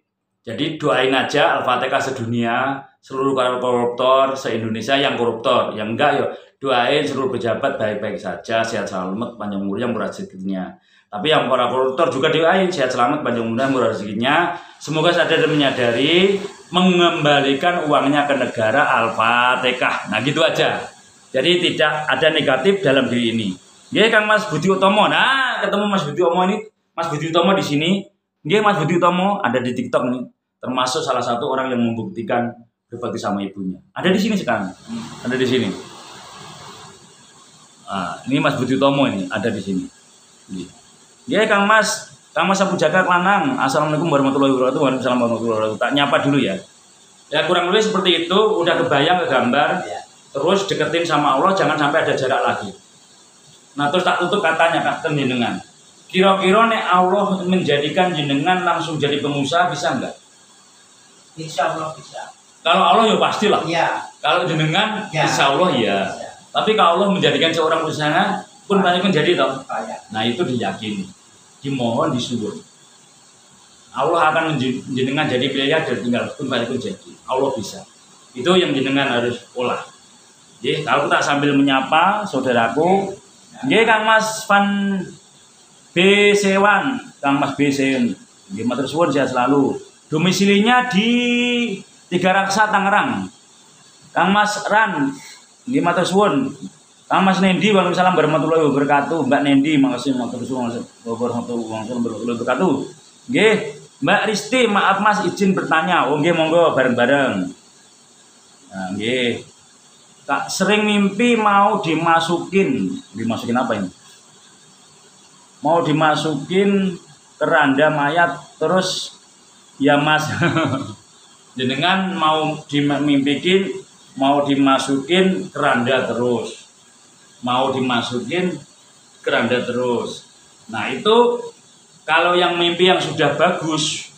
Jadi doain aja Al-Fatihah sedunia, seluruh para koruptor se-Indonesia yang koruptor, yang enggak ya doain seluruh pejabat baik-baik saja, sehat selamat, panjang umur, yang murah rezekinya. Tapi yang para koruptor juga doain sehat selamat, panjang umur, murah rezekinya. Semoga sadar dan menyadari mengembalikan uangnya ke negara, Al-Fatihah. Nah gitu aja. Jadi tidak ada negatif dalam diri ini. Nggih, Kang Mas Budi Utomo. Nah, ketemu Mas Budi Utomo ini. Mas Budi Utomo di sini. Nggih, Mas Budi Utomo ada di TikTok nih. Termasuk salah satu orang yang membuktikan berbakti sama ibunya. Ada di sini sekarang. Ada di sini. Nah, ini Mas Budi Utomo ini ada di sini. Nggih, Kang Mas Sapu Jaga Klanang. Assalamualaikum warahmatullahi wabarakatuh. Waalaikumsalam warahmatullahi wabarakatuh. Tak nyapa dulu ya. Ya kurang lebih seperti itu. Udah kebayang ke gambar. Terus deketin sama Allah, jangan sampai ada jarak lagi. Nah terus tak tutup katanya kata jenengan. Kira-kira nek Allah menjadikan jenengan langsung jadi pengusaha bisa enggak? Insya Allah bisa. Kalau Allah ya pastilah. Ya. Kalau jenengan insya Allah ya. Bisa. Tapi kalau Allah menjadikan seorang usaha pun banyak menjadi toh. Nah itu diyakini, dimohon, disuruh. Allah akan jenengan jadi miliarder tinggal pun banyak jadi. Allah bisa. Itu yang jenengan harus olah. Nggih, kalau tak sambil menyapa saudaraku. Nggih, Kang Mas Van B. Sewan, Kang Mas B. Sewan. Nggih, matur suwun sehat selalu. Domisilinya di Tiga Raksa Tangerang. Kang Mas Ran, nggih matur suwun. Kang Mas Nendi, waalaikumsalam warahmatullahi wabarakatuh. Mbak Nendi, makasih matur suwun warahmatullahi wabarakatuh. Nggih, Mbak Risti, maaf Mas izin bertanya. Oh nggih, monggo bareng-bareng. Nah, nggih. Kak sering mimpi mau dimasukin apa ini? Mau dimasukin keranda mayat terus ya Mas. Jenengan mau dimasukin keranda terus. Mau dimasukin keranda terus. Nah, itu kalau yang mimpi yang sudah bagus,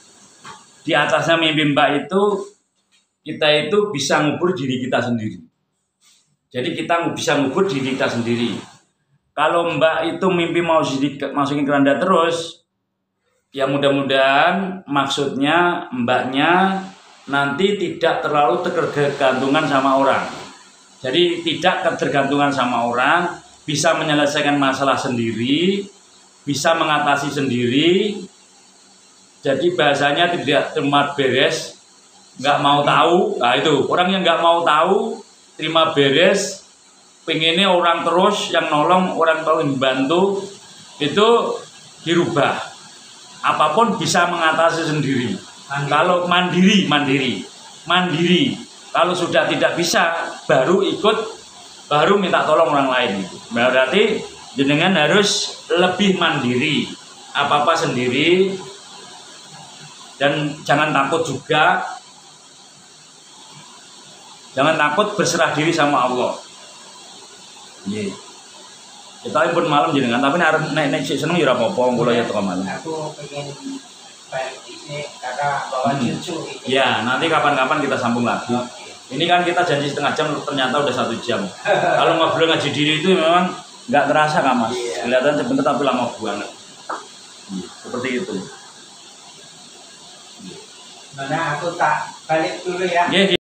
di atasnya mimpi Mbak itu, kita itu bisa ngubur diri kita sendiri. Jadi kita bisa ngubur diri kita sendiri. Kalau Mbak itu mimpi mau masukin keranda terus, ya mudah-mudahan maksudnya Mbaknya nanti tidak terlalu tergantungan sama orang. Jadi tidak ketergantungan sama orang, bisa menyelesaikan masalah sendiri, bisa mengatasi sendiri. Jadi bahasanya tidak terima beres, nggak mau tahu. Nah itu orang yang nggak mau tahu, terima beres, pengennya orang terus yang nolong, orang tahu yang bantu, itu dirubah. Apapun bisa mengatasi sendiri. Kalau mandiri. Kalau sudah tidak bisa, baru minta tolong orang lain. Berarti jenengan harus lebih mandiri, apa-apa sendiri, dan jangan takut juga. Jangan takut berserah diri sama Allah. Nggih. Kita pun malam jenengan, tapi nek naik seneng ya ora apa-apa, kula ya teko malam. Aku pengen balik di sini karena bawa cucu ini. Ya, nanti kapan-kapan kita sambung lagi. Ini kan kita janji setengah jam, ternyata udah 1 jam. Kalau ngobrol ngaji diri itu memang nggak terasa Kak Mas. Kelihatan sebentar tapi lama banget. Seperti itu. Mana aku tak balik dulu ya.